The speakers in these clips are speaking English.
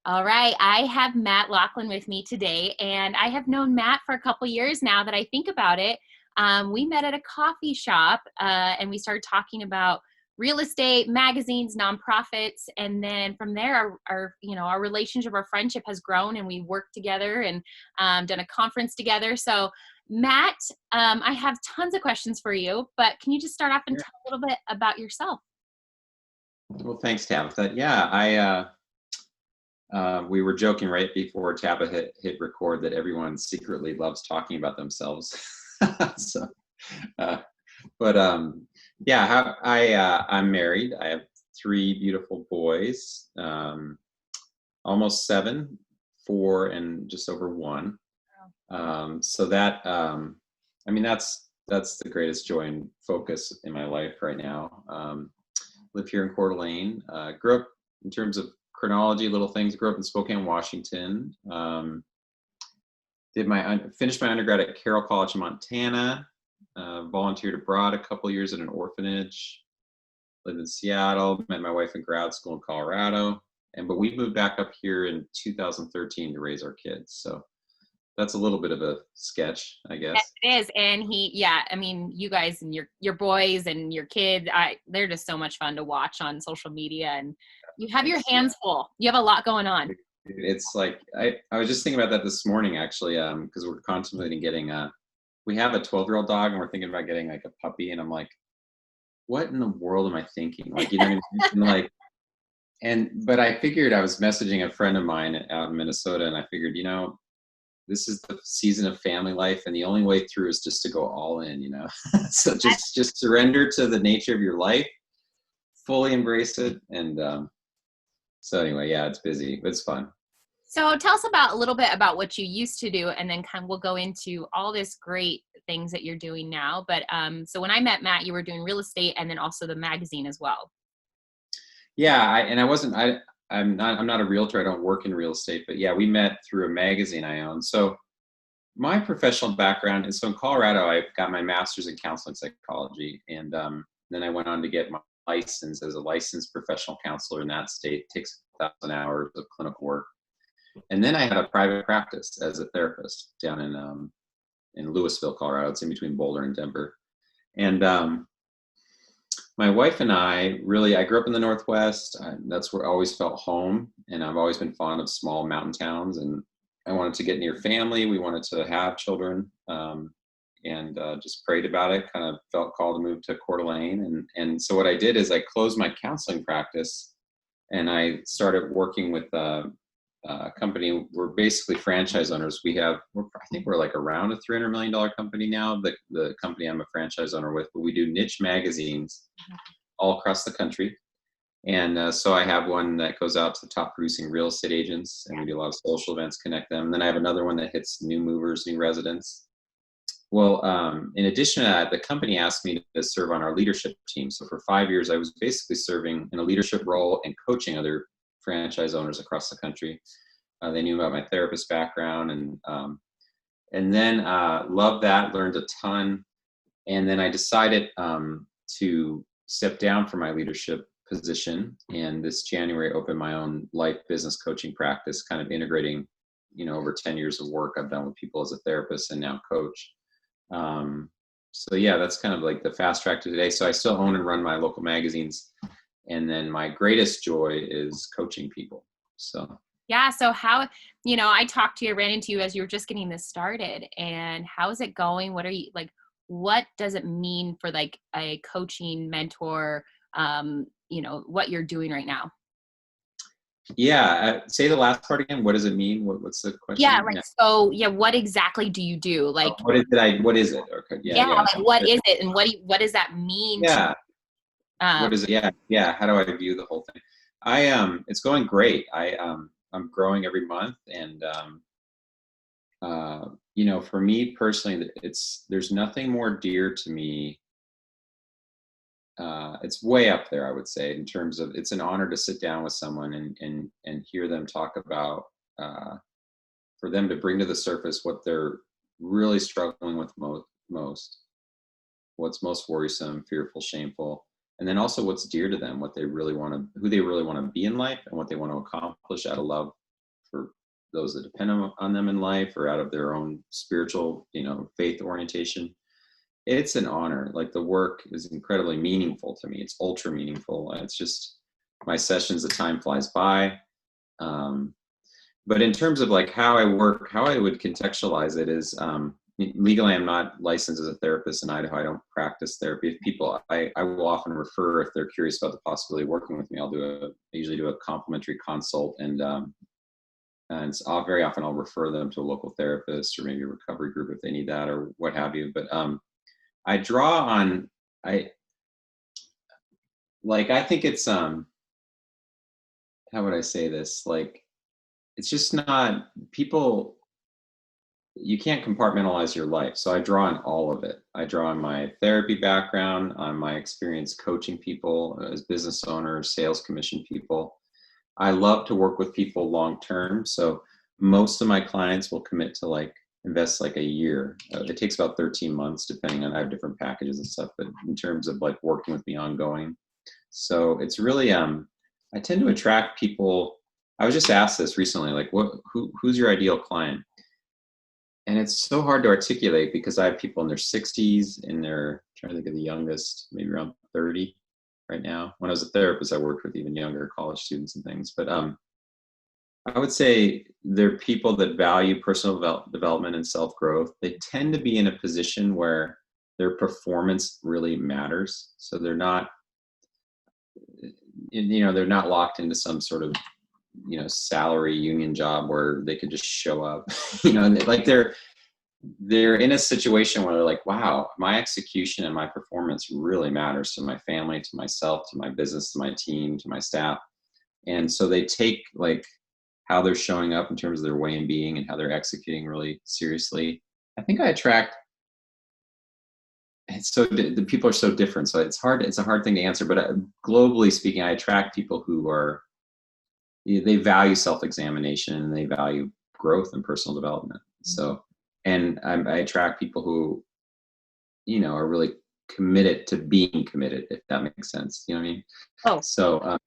All right, I have Matt Laughlin with me today, and I have known Matt for a couple years now that I think about it. We met at a coffee shop, and we started talking about real estate, magazines, nonprofits, and then from there, our relationship, our friendship has grown, and we worked together and done a conference together. So, Matt, I have tons of questions for you, but can you just start off and Yeah. tell a little bit about yourself? Well, thanks, Tabitha. Yeah, we were joking right before Tabitha hit record that everyone secretly loves talking about themselves. so, uh, but yeah, I'm married. I have three beautiful boys, almost 7, 4, and just over 1. So that I mean that's the greatest joy and focus in my life right now. Live here in Coeur d'Alene. Grew up in terms of chronology, little things. Grew up in Spokane, Washington. Finished my undergrad at Carroll College in Montana. Volunteered abroad a couple years at an orphanage. Lived in Seattle. Met my wife in grad school in Colorado. But we moved back up here in 2013 to raise our kids. So that's a little bit of a sketch, I Yes, guess. it is. And yeah, I mean, you guys and your boys and your kids, they're just so much fun to watch on social media, and you have your Thanks. hands full. You have a lot going on. It's like I was just thinking about that this morning actually, because we're contemplating getting we have a 12-year-old dog and we're thinking about getting like a puppy, and I'm like, what in the world am I thinking? Like, you know what I mean? Like, but I figured I was messaging a friend of mine out in Minnesota, and I figured, this is the season of family life, and the only way through is just to go all in, so just surrender to the nature of your life, fully embrace it, and so anyway, yeah, it's busy, but it's fun. So tell us about a little bit about what you used to do, and then kind of we'll go into all this great things that you're doing now. But so when I met Matt, you were doing real estate and then also the magazine as well. Yeah, I'm not a realtor. I don't work in real estate, but yeah, we met through a magazine I own. So my professional background is, so in Colorado, I got my master's in counseling psychology, and then I went on to get my license as a licensed professional counselor in that state. It takes 1,000 hours of clinical work, and then I had a private practice as a therapist down in Louisville, Colorado. It's in between Boulder and Denver, and my wife and I grew up in the Northwest. That's where I always felt home. And I've always been fond of small mountain towns. And I wanted to get near family. We wanted to have children, and just prayed about it, kind of felt called to move to Coeur d'Alene. And so what I did is I closed my counseling practice and I started working with company. We're basically franchise owners. I think we're like around a $300 million company now, the company I'm a franchise owner with, but we do niche magazines all across the country. And so I have one that goes out to the top producing real estate agents, and we do a lot of social events, connect them. And then I have another one that hits new movers, new residents. Well, in addition to that, the company asked me to serve on our leadership team. So for 5 years, I was basically serving in a leadership role and coaching other franchise owners across the country. They knew about my therapist background, and then loved that, learned a ton. And then I decided to step down from my leadership position. And this January, opened my own life business coaching practice, kind of integrating, over 10 years of work I've done with people as a therapist and now coach. So yeah, that's kind of like the fast track to today. So I still own and run my local magazines. And then my greatest joy is coaching people. So Yeah. So how, I talked to you, I ran into you as you were just getting this started, and how is it going? What are you like, what does it mean for like a coaching mentor, what you're doing right now? yeah, say the last part again. What does it mean? What's the Yeah. question? Like, Yeah. so yeah, what exactly do you do? Like, What is it? Okay. Yeah. yeah, Yeah. like what is it? And what does that mean to, Yeah. What is it? Yeah. Yeah. How do I view the whole thing? It's going great. I'm growing every month, and for me personally, there's nothing more dear to me. It's way up there, I would say, in terms of, it's an honor to sit down with someone and hear them talk about, for them to bring to the surface what they're really struggling with most, what's most worrisome, fearful, shameful, and then also what's dear to them, what they really want to, who they really want to be in life, and what they want to accomplish out of love those that depend on them in life or out of their own spiritual, faith orientation. It's an honor. Like, the work is incredibly meaningful to me. It's ultra meaningful. It's just my sessions, the time flies by. But in terms of like how I work, how I would contextualize it is, legally, I'm not licensed as a therapist in Idaho. I don't practice therapy. If people, I will often refer if they're curious about the possibility of working with me. I usually do a complimentary consult, very often I'll refer them to a local therapist or maybe a recovery group if they need that or what have you. But I draw on, I think it's, how would I say this? Like, it's just not people, you can't compartmentalize your life. So I draw on all of it. I draw on my therapy background, on my experience coaching people as business owners, sales commission people. I love to work with people long term. So most of my clients will commit to invest like a year. It takes about 13 months, depending on, I have different packages and stuff, but in terms of like working with me ongoing. So it's really, I tend to attract people. I was just asked this recently, like, who's your ideal client? And it's so hard to articulate because I have people in their 60s, I'm trying to think of the youngest, maybe around 30 right now. When I was a therapist, I worked with even younger college students and things. But I would say they're people that value personal development and self-growth. They tend to be in a position where their performance really matters. So they're not, they're not locked into some sort of, salary union job where they could just show up, like they're in a situation where they're like, wow, my execution and my performance really matters to my family, to myself, to my business, to my team, to my staff. And so they take like how they're showing up in terms of their way and being and how they're executing really seriously. I think I attract, the people are so different. So it's a hard thing to answer, but globally speaking, I attract people who they value self-examination and they value growth and personal development. So, and I attract people who, are really committed to being committed, if that makes sense. You know what I mean? Oh, so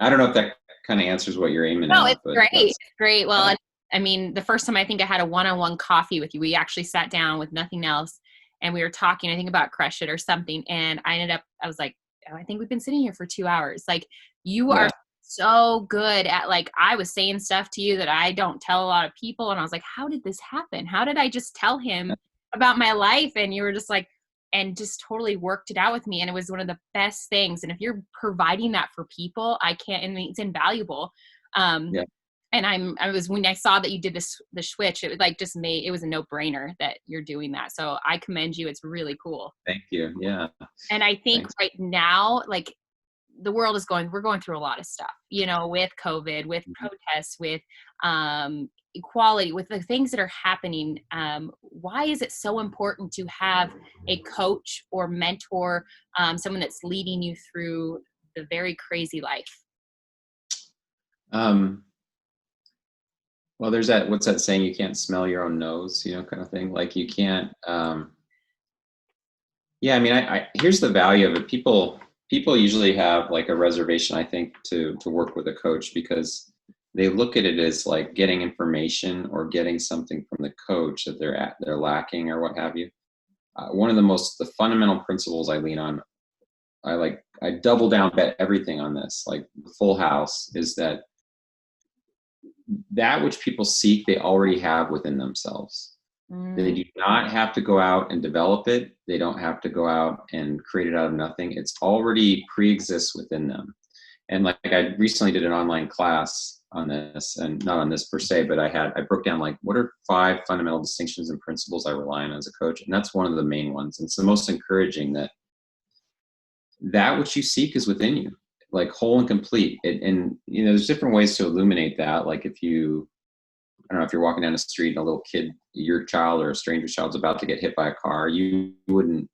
I don't know if that kind of answers what you're aiming no, at. it's great. It's great. Well, I mean, the first time I think I had a one-on-one coffee with you, we actually sat down with nothing else and we were talking, I think about Crush It or something. And I was like, oh, I think we've been sitting here for 2 hours. Like, you are so good at, like, I was saying stuff to you that I don't tell a lot of people. And I was like, how did this happen? How did I just tell him about my life? And you were just like, and just totally worked it out with me. And it was one of the best things. And if you're providing that for people, it's invaluable. And when I saw that you did the switch, it was like, it was a no brainer that you're doing that. So I commend you. It's really cool. Thank you. Yeah. And I think right now, like, the world we're going through a lot of stuff, with COVID, with protests, with equality, with the things that are happening. Why is it so important to have a coach or mentor, someone that's leading you through the very crazy life? Well, there's what's that saying? You can't smell your own nose, kind of thing. Like, you can't, yeah, I mean, here's the value of it. People usually have like a reservation, I think, to work with a coach because they look at it as like getting information or getting something from the coach that they're lacking or what have you. One of the fundamental principles I lean on, I double down, bet everything on this, like the full house, is that which people seek, they already have within themselves. They do not have to go out and develop it. They don't have to go out and create it out of nothing. It's already pre-exists within them. And like, I recently did an online class on this, and not on this per se, but I broke down like, what are 5 fundamental distinctions and principles I rely on as a coach? And that's one of the main ones. And it's the most encouraging, that which you seek is within you, like whole and complete. And there's different ways to illuminate that. Like, I don't know, if you're walking down the street and a little kid, your child or a stranger's child's about to get hit by a car, you wouldn't,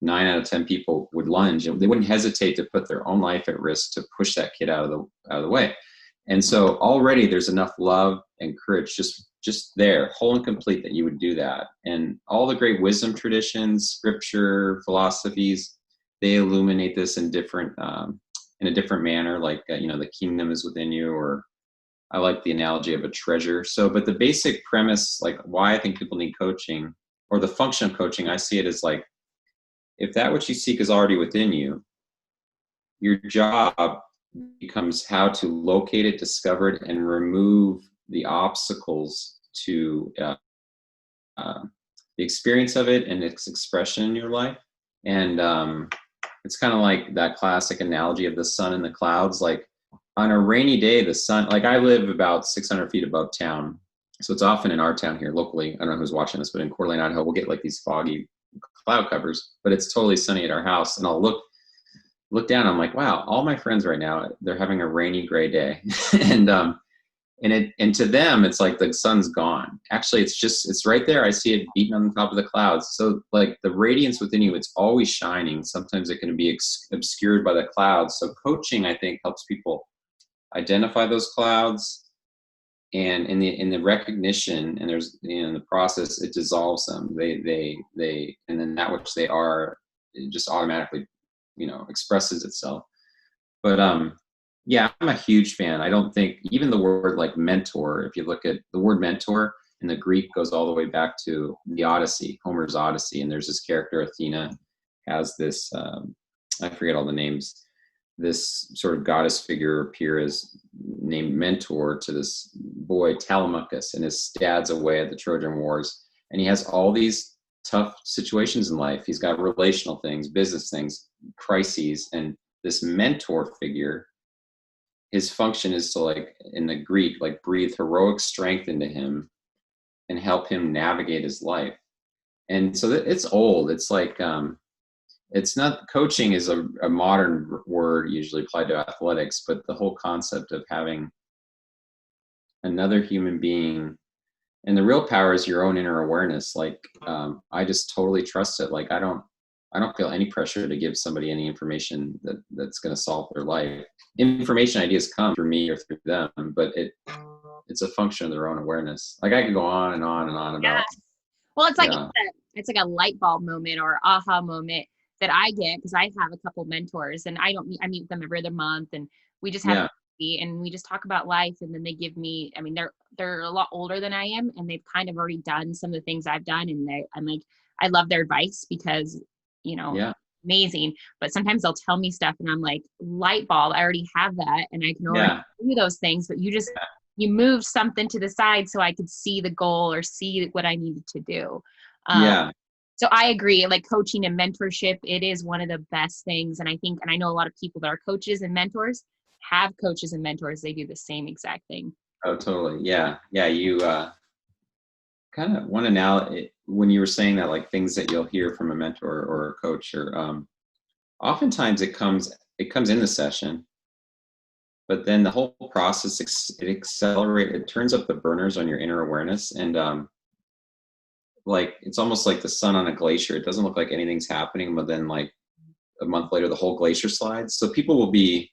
9 out of 10 people would lunge. They wouldn't hesitate to put their own life at risk to push that kid out of the way. And so already there's enough love and courage just there, whole and complete, that you would do that. And all the great wisdom traditions, scripture, philosophies, they illuminate this in a different manner. Like, the kingdom is within you, or I like the analogy of a treasure. So, but the basic premise, like why I think people need coaching or the function of coaching, I see it as like, if that which you seek is already within you, your job becomes how to locate it, discover it, and remove the obstacles to uh, the experience of it and its expression in your life. And it's kind of like that classic analogy of the sun and the clouds. Like on a rainy day, the sun, like I live about 600 feet above town. So it's often in our town here locally. I don't know who's watching this, but in Coeur d'Alene, Idaho, we'll get like these foggy cloud covers, but it's totally sunny at our house. And I'll look down. I'm like, wow, all my friends right now, they're having a rainy gray day. and to them, it's like the sun's gone. Actually, it's right there. I see it beating on the top of the clouds. So like the radiance within you, it's always shining. Sometimes it can be obscured by the clouds. So coaching, I think, helps people identify those clouds, and in the recognition, and there's in the process, it dissolves them. They and then that which they are, it just automatically, expresses itself. But yeah, I'm a huge fan. I don't think even the word like mentor, if you look at the word mentor in the Greek, goes all the way back to the Odyssey, Homer's Odyssey. And there's this character, Athena, has this, I forget all the names, this sort of goddess figure appear as named mentor to this boy, Telemachus, and his dad's away at the Trojan Wars. And he has all these tough situations in life. He's got relational things, business things, crises, and this mentor figure, his function is to, like in the Greek, like breathe heroic strength into him and help him navigate his life. And so it's old. It's like, it's not, coaching is a modern word usually applied to athletics, but the whole concept of having another human being, and the real power is your own inner awareness. Like, I just totally trust it. Like, I don't feel any pressure to give somebody any information that's going to solve their life. Information, ideas come through me or through them, but it's a function of their own awareness. Like I could go on and on and on Yeah. about. Well, it's like Yeah. it's like a light bulb moment or aha moment that I get because I have a couple mentors and I meet them every other month and we just have Yeah. coffee and we just talk about life and then they give me, I mean, they're a lot older than I am and they've kind of already done some of the things I've done and I'm like, I love their advice because, Yeah. amazing. But sometimes they'll tell me stuff and I'm like, light bulb, I already have that and I can already Yeah. do those things, but you moved something to the side so I could see the goal or see what I needed to do. Yeah. So I agree, like coaching and mentorship, it is one of the best things. And I know a lot of people that are coaches and mentors have coaches and mentors. They do the same exact thing. Oh, totally. Yeah. Yeah. You kind of want to now, when you were saying that, like things that you'll hear from a mentor or a coach, or oftentimes it comes in the session, but then the whole process, it turns up the burners on your inner awareness. And like, it's almost like the sun on a glacier. It doesn't look like anything's happening, but then like a month later, the whole glacier slides. So people will be,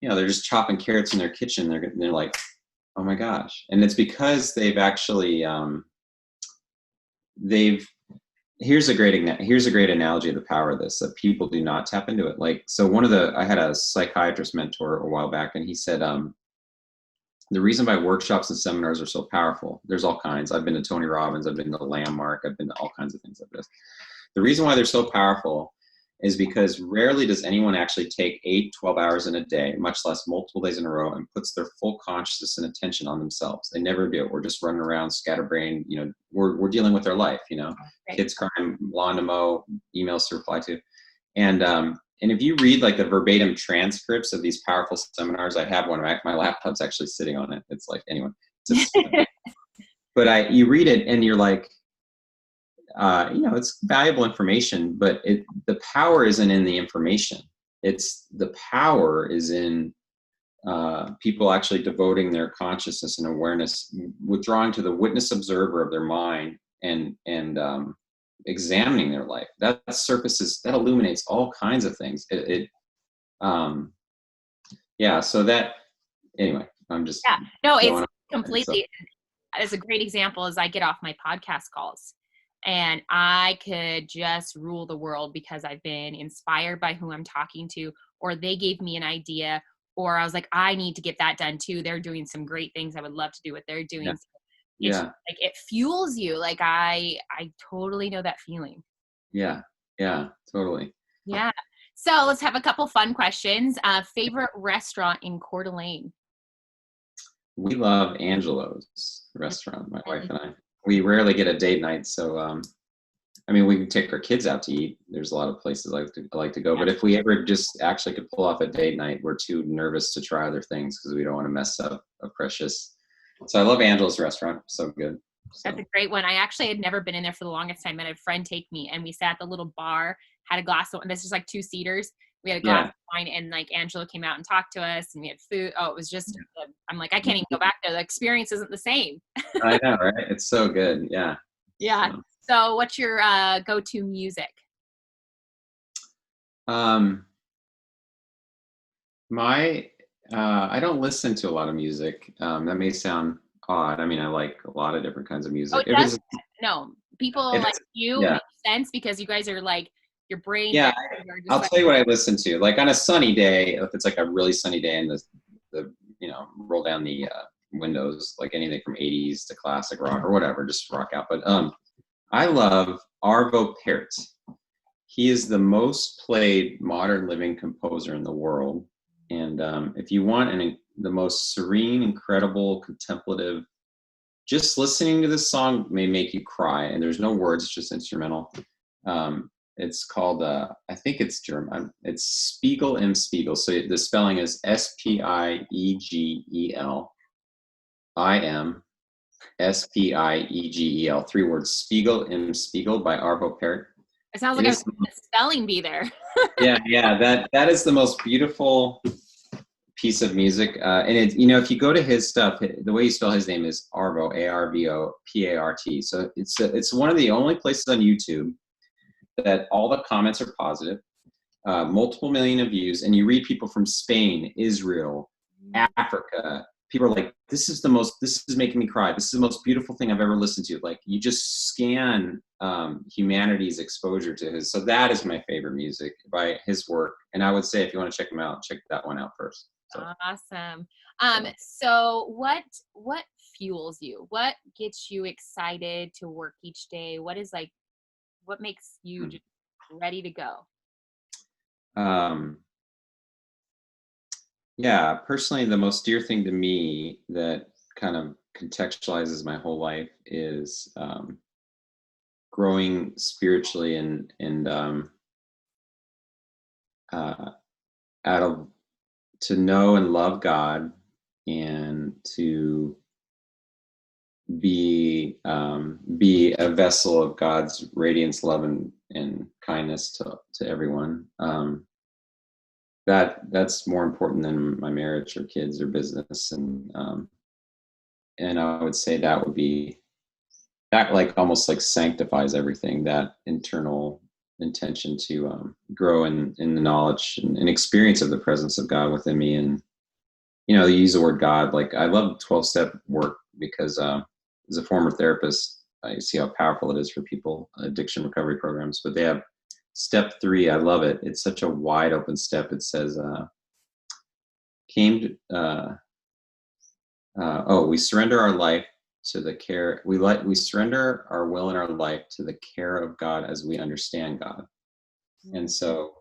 they're just chopping carrots in their kitchen. They're like, oh my gosh. And it's because they've actually, here's a great analogy of the power of this, that people do not tap into it. Like, so I had a psychiatrist mentor a while back, and he said, the reason why workshops and seminars are so powerful, there's all kinds. I've been to Tony Robbins, I've been to Landmark, I've been to all kinds of things like this. The reason why they're so powerful is because rarely does anyone actually take 12 hours in a day, much less multiple days in a row, and puts their full consciousness and attention on themselves. They never do. We're just running around scatterbrained. We're dealing with their life. Right. Kids crying, lawn to mow, emails to reply to, and if you read like the verbatim transcripts of these powerful seminars, I have one. My laptop's actually sitting on it. It's like, anyway, but you read it and you're like, it's valuable information, but the power isn't in the information. The power is in people actually devoting their consciousness and awareness, withdrawing to the witness observer of their mind and examining their life. That illuminates all kinds of things. So that, anyway, I'm just, yeah, no, it's on. completely, as a great example is I get off my podcast calls and I could just rule the world because I've been inspired by who I'm talking to, or they gave me an idea, or I was like, I need to get that done too. They're doing some great things. I would love to do what they're Yeah. doing. So it's Yeah. like it fuels you. Like I totally know that feeling. Yeah. Yeah. Totally. Yeah. So let's have a couple fun questions. Favorite restaurant in Coeur d'Alene? We love Angelo's restaurant, my wife Mhm. and I. We rarely get a date night, so I mean, we can take our kids out to eat. There's a lot of places I like to go, but if we ever just actually could pull off a date night, we're too nervous to try other things because we don't want to mess up a precious. So I love Angelo's restaurant, so good. That's So a great one. I actually had never been in there for the longest time. I had a friend take me, and we sat at the little bar, had a glass of, and this is like two seaters. We had a glass yeah, of wine, and like Angela came out and talked to us, and we had food. Oh, it was just, I'm like, I can't even go back there. The experience isn't the same. I know, right? It's so good. Yeah. Yeah. So, So, what's your go-to music? um, my I don't listen to a lot of music. That may sound odd. I mean, I like a lot of different kinds of Oh, music. it does. No, people If like it's you yeah, make sense because you guys are like your brain yeah. are just I'll like, tell you what I listen to. Like on a sunny day, if it's like a really sunny day and the roll down the windows, like anything from 80s to classic rock or whatever, just rock out. But I love Arvo Pärt. He is the most played modern living composer in the world. And if you want the most serene, incredible, contemplative, just listening to this song may make you cry. And there's no words; it's just instrumental. It's called I think it's German. It's Spiegel im Spiegel. So the spelling is Spiegel. 3 words. Spiegel im Spiegel by Arvo Pärt. it sounds It like is a spelling bee there. yeah. That is the most beautiful piece of music. And if you go to his stuff, the way you spell his name is Arvo, Arvo Pärt. So it's one of the only places on YouTube that all the comments are positive, multiple million of views, and you read people from Spain, Israel, Africa. People are like, this is making me cry. This is the most beautiful thing I've ever listened to. Like you just scan humanity's exposure to his. So that is my favorite music by his work. And I would say if you want to check him out, check that one out first. So, Awesome. so. So what fuels you? What gets you excited to work each day? What makes you just ready to go? Um, yeah, personally, the most dear thing to me that kind of contextualizes my whole life is growing spiritually and uh, out of to know and love God and to be a vessel of God's radiance, love, and kindness to everyone. That's more important than my marriage or kids or business, and I would say that would be that like almost like sanctifies everything. That internal intention to grow in the knowledge and experience of the presence of God within me. And you use the word God. Like I love 12-step work because as a former therapist, I see how powerful it is for people, addiction recovery programs. But they have step 3. I love it. It's such a wide open step. It says, "Came we surrender our life to the care. We surrender our will and our life to the care of God as we understand God." And so,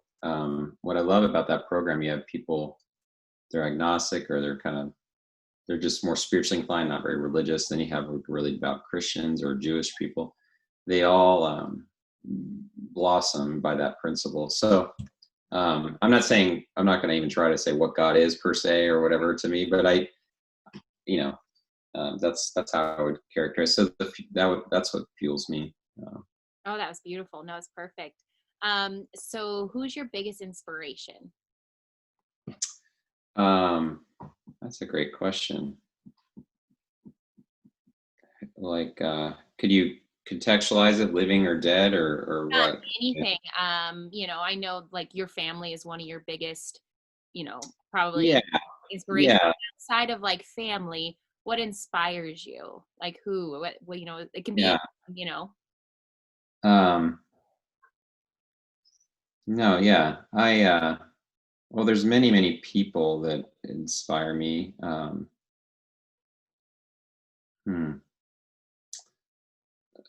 what I love about that program, you have people, they're agnostic or they're just more spiritually inclined, not very religious. Then you have really devout Christians or Jewish people. They all blossom by that principle. So I'm not saying, I'm not going to even try to say what God is per se or whatever to me, but you know, that's how I would characterize. So that's what fuels me. Oh, that was beautiful. No, it's perfect. So who's your biggest inspiration? Um, that's a great question. Like, could you contextualize it, living or dead, or Yeah, what? anything. I know like your family is one of your biggest, probably Yeah, inspiration yeah, outside of like family. What inspires you? Like who? It can be, yeah. you know. Um, no, yeah. Well, there's many, many people that inspire me. Hmm.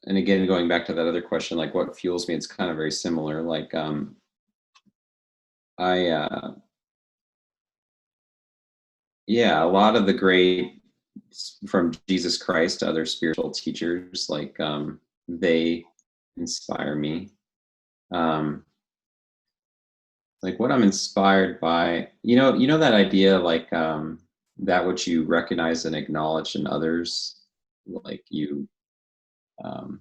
And again, going back to that other question, like what fuels me, it's kind of very similar. Like I yeah, a lot of the great from Jesus Christ to other spiritual teachers, like they inspire me. Um, like what I'm inspired by, that idea, like that which you recognize and acknowledge in others, like you um,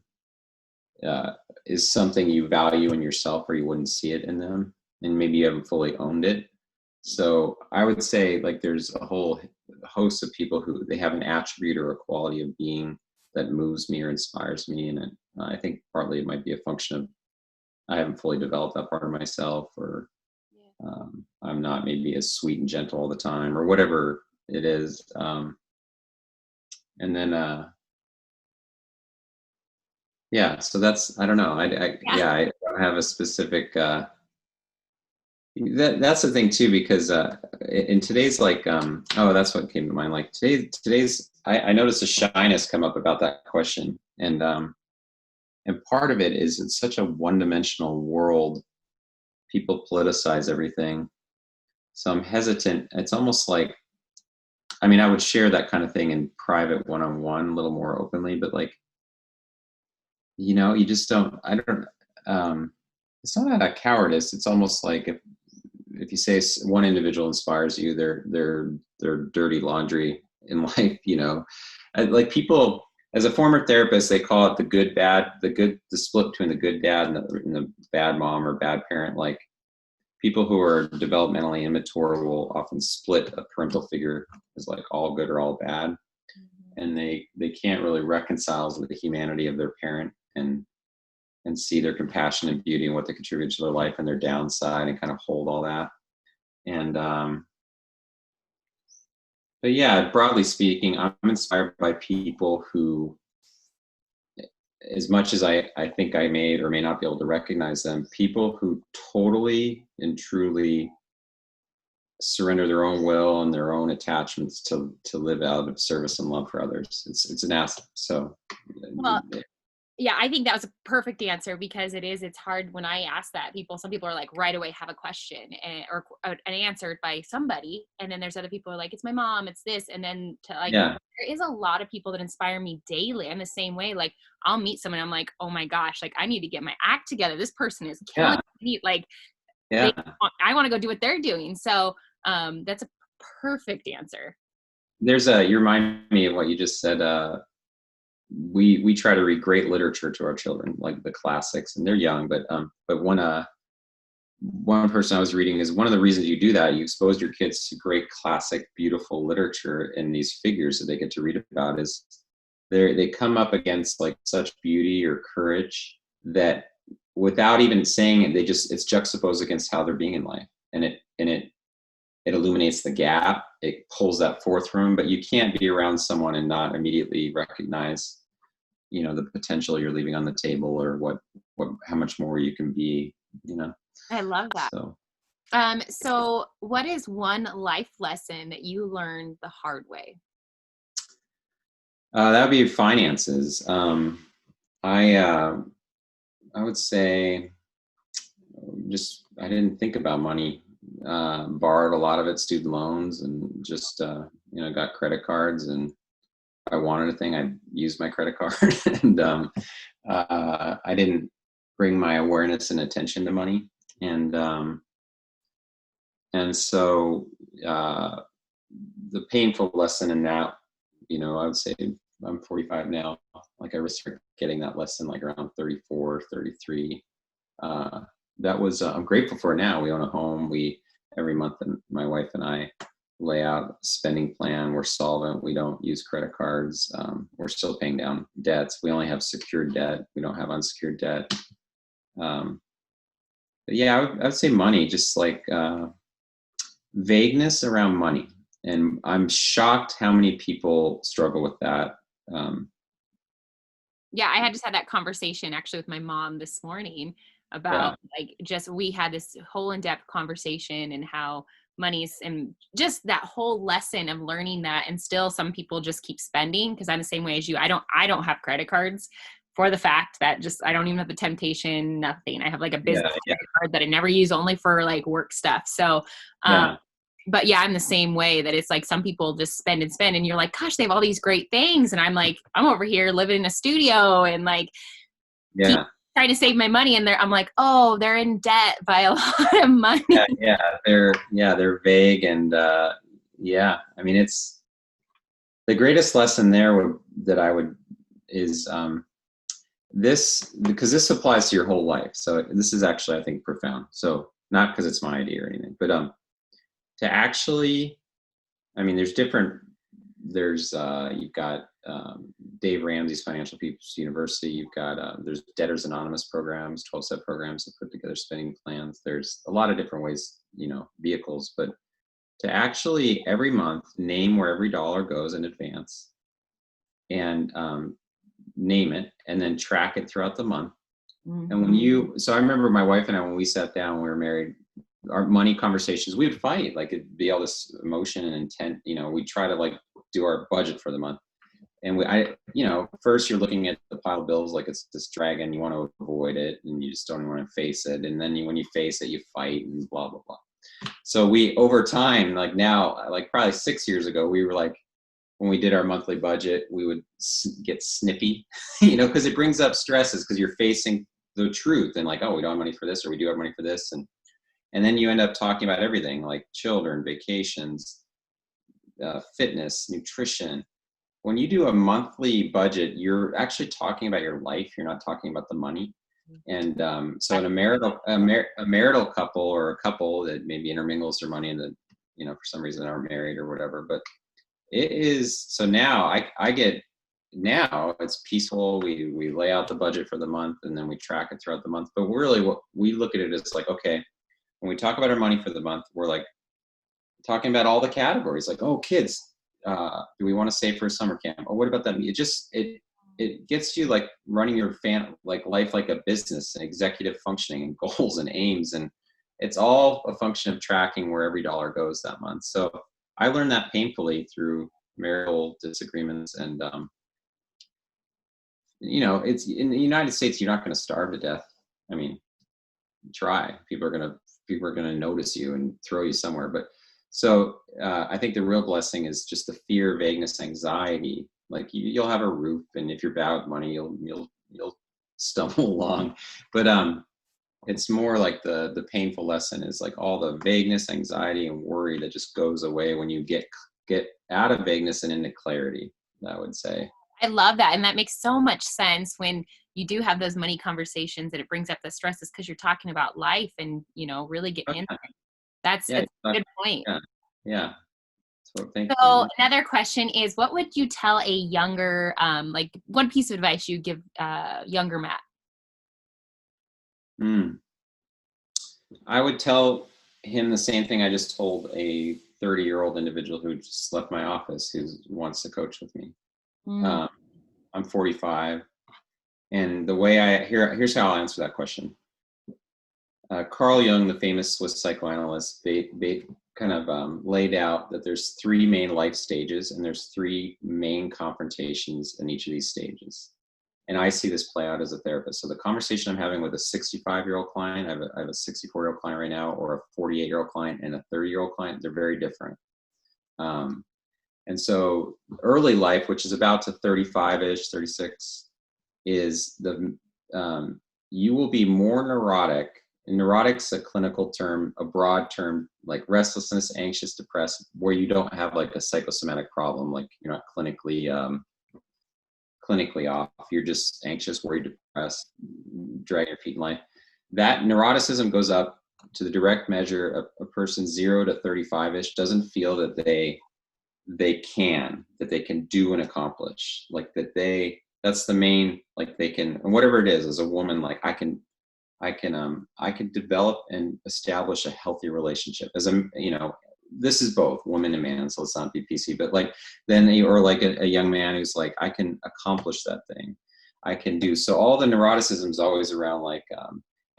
uh, is something you value in yourself, or you wouldn't see it in them, and maybe you haven't fully owned it. So I would say like there's a whole host of people who they have an attribute or a quality of being that moves me or inspires me, and I think partly it might be a function of I haven't fully developed that part of myself, or Yeah. I'm not maybe as sweet and gentle all the time, or whatever it is. And then yeah, so that's I don't know. Yeah. Yeah, I don't have a specific. That's the thing too, because in today's like oh, that's what came to mind. Like today's I noticed a shyness come up about that question, and part of it is it's such a one-dimensional world. People politicize everything, so I'm hesitant. It's almost like, I mean, I would share that kind of thing in private, one-on-one, a little more openly, but like, you just don't. I don't. It's not out of cowardice. It's almost like if you say one individual inspires you, they're dirty laundry in life. Like people. As a former therapist, they call it the good bad, the split between the good dad and the bad mom or bad parent. Like people who are developmentally immature will often split a parental figure as like all good or all bad, Mhm. and they can't really reconcile with the humanity of their parent, and see their compassion and beauty and what they contribute to their life and their downside, and kind of hold all that. And but yeah, broadly speaking, I'm inspired by people who, as much as I think I may or may not be able to recognize them, people who totally and truly surrender their own will and their own attachments to live out of service and love for others. It's an asset. So Well, yeah, I think that was a perfect answer because it's hard when I ask that some people are like right away have a question or an answered by somebody. And then there's other people who are like, it's my mom, it's this. And then to like, yeah, there is a lot of people that inspire me daily. I'm the same way. Like I'll meet someone. I'm like, oh my gosh, like I need to get my act together. This person is killing yeah, me. Like they, yeah. I want to go do what they're doing. So that's a perfect answer. You remind me of what you just said. We try to read great literature to our children, like the classics, and they're young. But one person I was reading is one of the reasons you do that. You expose your kids to great classic, beautiful literature, and these figures that they get to read about is they come up against like such beauty or courage that without even saying it, it's juxtaposed against how they're being in life, and it illuminates the gap. It pulls that forth from, but you can't be around someone and not immediately recognize, the potential you're leaving on the table, or how much more you can be, you know. I love that. So So what is one life lesson that you learned the hard way? that would be finances. I I would say just I didn't think about money. Borrowed a lot of it, student loans, and just got credit cards, and if I wanted a thing, I used my credit card, and I didn't bring my awareness and attention to money, and so uh, the painful lesson in that, I would say I'm 45 now. Like I really started getting that lesson like around 34, 33. Uh, that was I'm grateful for it now. We own a home. We every month, and my wife and I lay out a spending plan. We're solvent. We don't use credit cards. We're still paying down debts. We only have secured debt. We don't have unsecured debt. Um, but yeah, I would say money, just like vagueness around money. And I'm shocked how many people struggle with that. Um, Yeah, I had just had that conversation actually with my mom this morning. about Yeah. like just we had this whole in-depth conversation and how money's and just that whole lesson of learning that. And still some people just keep spending, because I'm the same way as you. I don't have credit cards for the fact that just I don't even have the temptation, nothing. I have like a business Yeah. Yeah. credit card that I never use, only for like work stuff. So Yeah. but yeah, I'm the same way, that it's like some people just spend and spend and you're like, gosh, they have all these great things. And I'm like, I'm over here living in a studio and like keep Yeah. trying to save my money. And I'm like, oh, they're in debt by a lot of money. Yeah. They're vague. And yeah, I mean, it's the greatest lesson there that I would is this, because this applies to your whole life. So this is actually, I think, profound. So not because it's my idea or anything, but to actually, I mean, there's you've got Dave Ramsey's Financial Peace University. You've got there's Debtors Anonymous programs, 12-step programs that put together spending plans. There's a lot of different ways, vehicles, but to actually every month name where every dollar goes in advance, and name it, and then track it throughout the month. And so I remember my wife and I, when we sat down, we were married, our money conversations, we would fight. Like, it'd be all this emotion and intent. We'd try to like do our budget for the month. And first you're looking at the pile of bills like it's this dragon. You want to avoid it, and you just don't even want to face it. And then when you face it, you fight and blah, blah, blah. So we, over time, like now, like probably 6 years ago, we were like, when we did our monthly budget, we would get snippy, because it brings up stresses, because you're facing the truth and like, oh, we don't have money for this, or we do have money for this. And then you end up talking about everything, like children, vacations, fitness, nutrition. When you do a monthly budget, you're actually talking about your life. You're not talking about the money. And so in a marital couple, or a couple that maybe intermingles their money and that, for some reason aren't married or whatever, but it is. So now now it's peaceful. We lay out the budget for the month, and then we track it throughout the month. But really what we look at it as like, okay, when we talk about our money for the month, we're like talking about all the categories, like, oh, kids, do we want to save for a summer camp? Or what about that? It gets you like running your life like a business, and executive functioning, and goals and aims. And it's all a function of tracking where every dollar goes that month. So I learned that painfully through marital disagreements. And, it's in the United States, you're not going to starve to death. I mean, try. People are going to notice you and throw you somewhere. But so I think the real blessing is just the fear, vagueness, anxiety. Like you'll have a roof, and if you're bad with money, you'll stumble along. But it's more like the painful lesson is like all the vagueness, anxiety, and worry that just goes away when you get out of vagueness and into clarity, I would say. I love that. And that makes so much sense when you do have those money conversations, and it brings up the stresses because you're talking about life and, really getting into it. That's a good point. Yeah. So thank So you. another question is, what would you tell a younger, like one piece of advice you give younger Matt? I would tell him the same thing I just told a 30-year-old individual who just left my office, who wants to coach with me. I'm 45. And the way here's how I'll answer that question. Carl Jung, the famous Swiss psychoanalyst, they kind of laid out that there's 3 main life stages, and there's 3 main confrontations in each of these stages. And I see this play out as a therapist. So the conversation I'm having with a 65-year-old client, I have a 64-year-old client right now, or a 48-year-old client and a 30-year-old client, they're very different. And so early life, which is about to 35-ish, 36, is you will be more neurotic. And neurotic's a clinical term, a broad term, like restlessness, anxious, depressed, where you don't have like a psychosomatic problem, like you're not clinically off. You're just anxious, worried, depressed, drag your feet in life. That neuroticism goes up to the direct measure of a person 0 to 35-ish doesn't feel that they can do and accomplish, like that's the main, like they can, and whatever it is, as a woman, like I can develop and establish a healthy relationship as this is both woman and man, so let's not be PC, but like then, or like a young man who's like, I can accomplish that thing, I can do. So all the neuroticism is always around like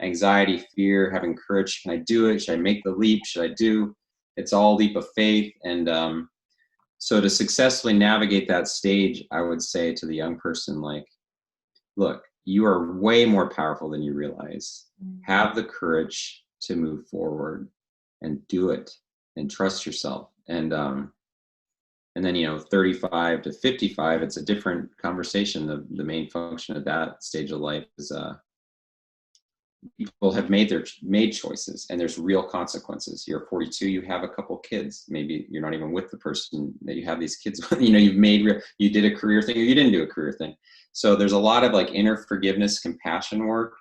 anxiety, fear, having courage. Can I do it? Should I make the leap? Should I do? It's all a leap of faith. And so to successfully navigate that stage, I would say to the young person, like, look, you are way more powerful than you realize. Have the courage to move forward and do it and trust yourself. And then, 35 to 55, it's a different conversation. The main function of that stage of life is people have made choices, and there's real consequences. You're 42, you have a couple kids. Maybe you're not even with the person that you have these kids with. You did a career thing or you didn't do a career thing. So there's a lot of like inner forgiveness, compassion work,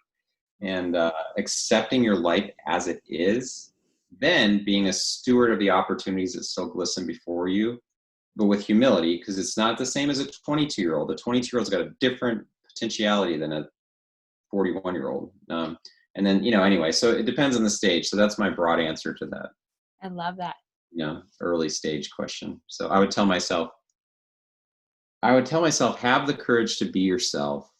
and accepting your life as it is, then being a steward of the opportunities that still glisten before you, but with humility, because it's not the same as a 22-year-old. A 22-year-old's got a different potentiality than a 41-year-old. And then, anyway, so it depends on the stage. So that's my broad answer to that. I love that. Early stage question. So I would tell myself, have the courage to be yourself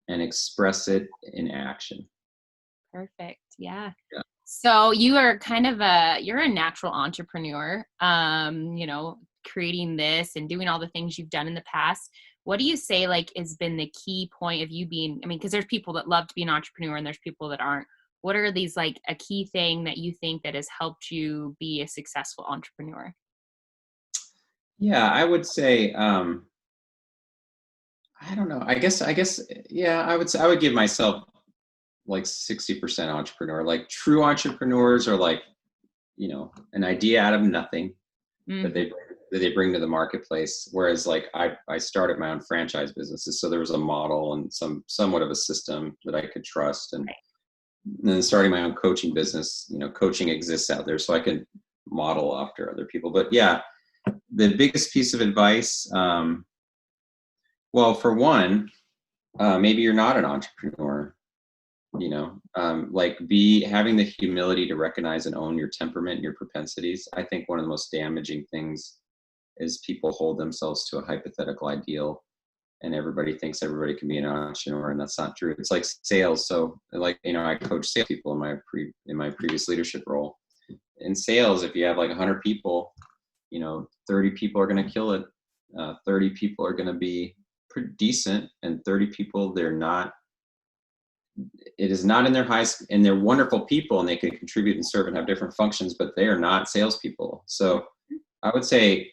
and express it in action. Perfect. Yeah. Yeah. So you are kind of you're a natural entrepreneur, creating this and doing all the things you've done in the past. What do you say has been the key point of you being, because there's people that love to be an entrepreneur and there's people that aren't. What are these a key thing that you think that has helped you be a successful entrepreneur? Yeah, I would say, I don't know. I guess, yeah, I would give myself 60% entrepreneur. Like true entrepreneurs are an idea out of nothing that they bring to the marketplace. Whereas I started my own franchise businesses, so there was a model and somewhat of a system that I could trust. And then starting my own coaching business, coaching exists out there, so I can model after other people. But yeah, the biggest piece of advice, well, for one, maybe you're not an entrepreneur. Having the humility to recognize and own your temperament and your propensities. I think one of the most damaging things is people hold themselves to a hypothetical ideal, and everybody thinks everybody can be an entrepreneur, and that's not true. It's like sales. So I coach salespeople in my previous leadership role. In sales, if you have 100 people, 30 people are going to kill it. 30 people are going to be pretty decent, and 30 people, it is not in their highest, and they're wonderful people and they can contribute and serve and have different functions, but they are not salespeople. So I would say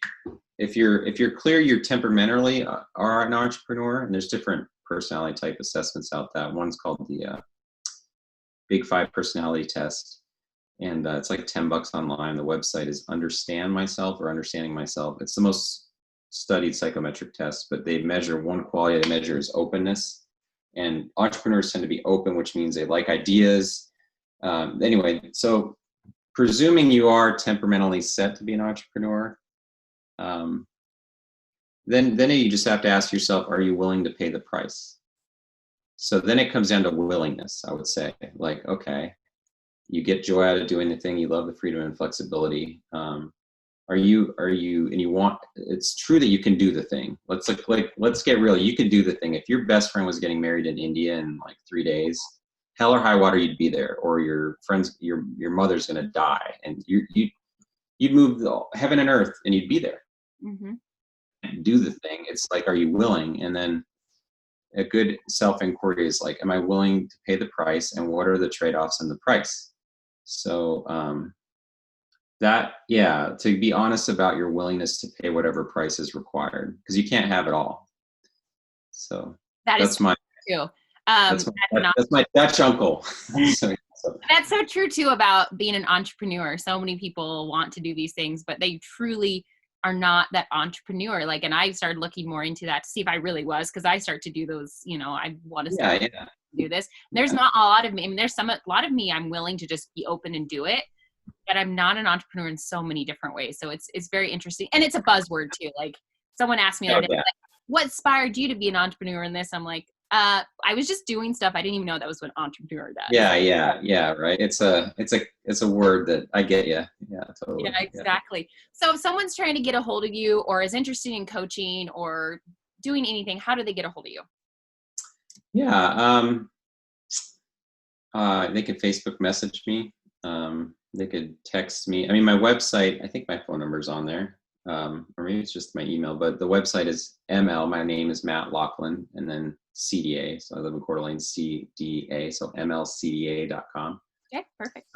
if you're clear, you temperamentally are an entrepreneur, and there's different personality type assessments out there. One's called the Big Five personality test. And it's like $10 online. The website is Understand Myself or Understanding Myself. It's the most studied psychometric test, but they measure one quality they measure is openness. And entrepreneurs tend to be open, which means they like ideas. Anyway, so presuming you are temperamentally set to be an entrepreneur, then you just have to ask yourself, are you willing to pay the price? So then it comes down to willingness, I would say. Okay, you get joy out of doing the thing, you love the freedom and flexibility. Are you, and you want, it's true that you can do the thing. Let's get real. You can do the thing. If your best friend was getting married in India in 3 days, hell or high water, you'd be there. Or your mother's going to die, and you'd move heaven and earth and you'd be there. Mm-hmm. Do the thing. It's are you willing? And then a good self-inquiry is am I willing to pay the price, and what are the trade-offs in the price? So, to be honest about your willingness to pay whatever price is required, because you can't have it all. So that's my Dutch uncle. That's so true too about being an entrepreneur. So many people want to do these things, but they truly are not that entrepreneur. And I started looking more into that to see if I really was, because I start to do those, I want to start to do this. There's not a lot of me. There's a lot of me, I'm willing to just be open and do it. But I'm not an entrepreneur in so many different ways. So it's very interesting. And it's a buzzword too. Someone asked me the other day, what inspired you to be an entrepreneur in this? I'm I was just doing stuff. I didn't even know that was what entrepreneur does. Yeah. Right. It's a word that I get you. Yeah, totally. Yeah, exactly. Yeah. So if someone's trying to get a hold of you or is interested in coaching or doing anything, how do they get a hold of you? Yeah. They could Facebook message me. They could text me. I mean, my website, I think my phone number is on there. Or maybe it's just my email, but the website is ML. My name is Matt Laughlin, and then CDA. So I live in Coeur d'Alene, CDA. So mlcda.com. Okay, perfect.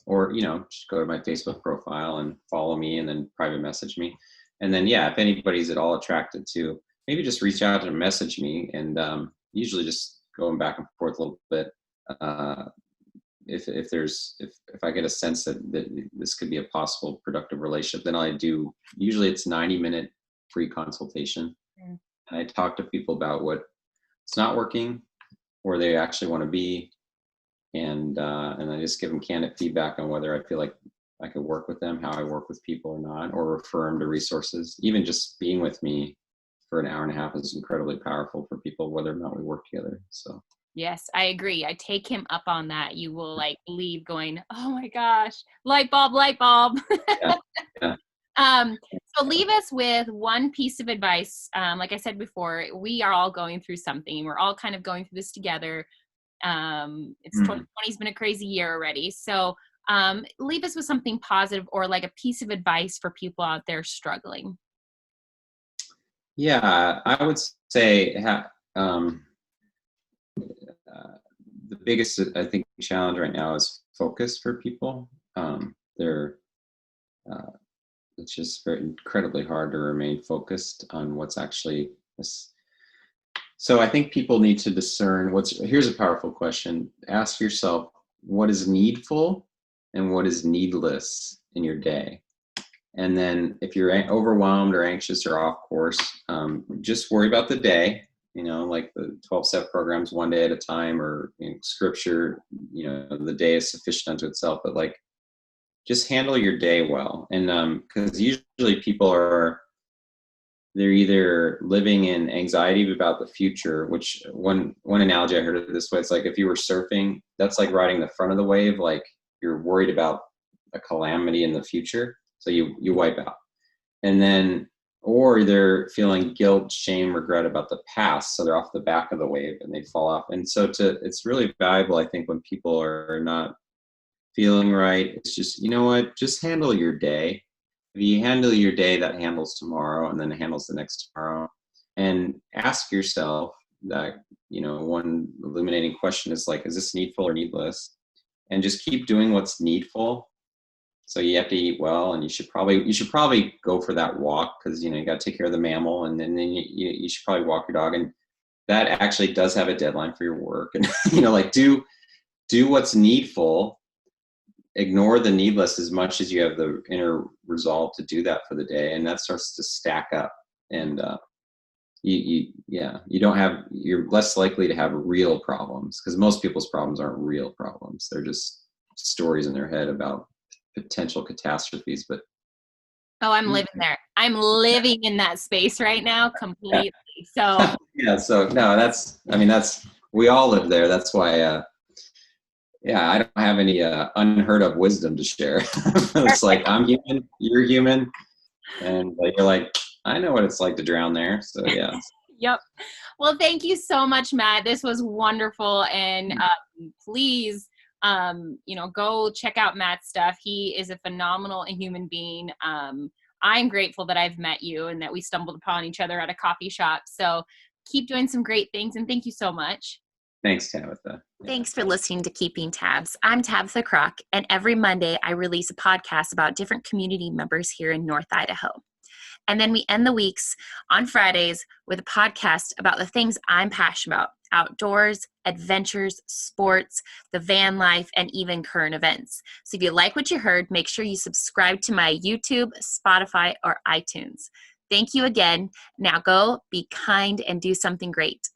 Or, just go to my Facebook profile and follow me and then private message me. And then, yeah, if anybody's at all attracted to, maybe just reach out and message me, and usually just going back and forth a little bit. If I get a sense that this could be a possible productive relationship, then usually it's 90-minute free consultation. And I talk to people about what's not working, where they actually want to be. And I just give them candid feedback on whether I feel like I could work with them, how I work with people or not, or refer them to resources. Even just being with me for an hour and a half is incredibly powerful for people, whether or not we work together. So. Yes, I agree. I take him up on that. You will leave going, oh my gosh, light bulb, light bulb. Yeah. So leave us with one piece of advice. Like I said before, we are all going through something. We're all kind of going through this together. 2020's been a crazy year already. So leave us with something positive, or a piece of advice for people out there struggling. Yeah, I would say the biggest, I think, challenge right now is focus for people. It's just very incredibly hard to remain focused on what's actually this. So I think people need to discern here's a powerful question. Ask yourself, what is needful and what is needless in your day? And then if you're overwhelmed or anxious or off course, just worry about the day, like the 12-step programs, one day at a time, or scripture, the day is sufficient unto itself, but just handle your day well. And because usually people they're either living in anxiety about the future, which one analogy I heard it this way, it's like if you were surfing, that's like riding the front of the wave, like you're worried about a calamity in the future. So you wipe out. And then, or they're feeling guilt, shame, regret about the past. So they're off the back of the wave and they fall off. And so it's really valuable, I think, when people are not feeling right, it's just, just handle your day. If you handle your day, that handles tomorrow, and then it handles the next tomorrow. And ask yourself that, one illuminating question is is this needful or needless? And just keep doing what's needful. So you have to eat well, and you should probably go for that walk, because you got to take care of the mammal, and then you should probably walk your dog, and that actually does have a deadline for your work. And do what's needful, ignore the needless as much as you have the inner resolve to do that for the day, and that starts to stack up. And you're less likely to have real problems, because most people's problems aren't real problems. They're just stories in their head about potential catastrophes. But I'm living there. I'm living in that space right now completely. So yeah, so no, we all live there. That's why I don't have any unheard of wisdom to share. It's like, I'm human, you're human, and you're like, I know what it's like to drown there. So yeah. Yep. Well, thank you so much, Matt. This was wonderful. And please, go check out Matt's stuff. He is a phenomenal human being. I'm grateful that I've met you and that we stumbled upon each other at a coffee shop. So keep doing some great things. And thank you so much. Thanks, Tabitha. Yeah. Thanks for listening to Keeping Tabs. I'm Tabitha Kroc, and every Monday I release a podcast about different community members here in North Idaho. And then we end the weeks on Fridays with a podcast about the things I'm passionate about: outdoors, adventures, sports, the van life, and even current events. So if you like what you heard, make sure you subscribe to my YouTube, Spotify, or iTunes. Thank you again. Now go be kind and do something great.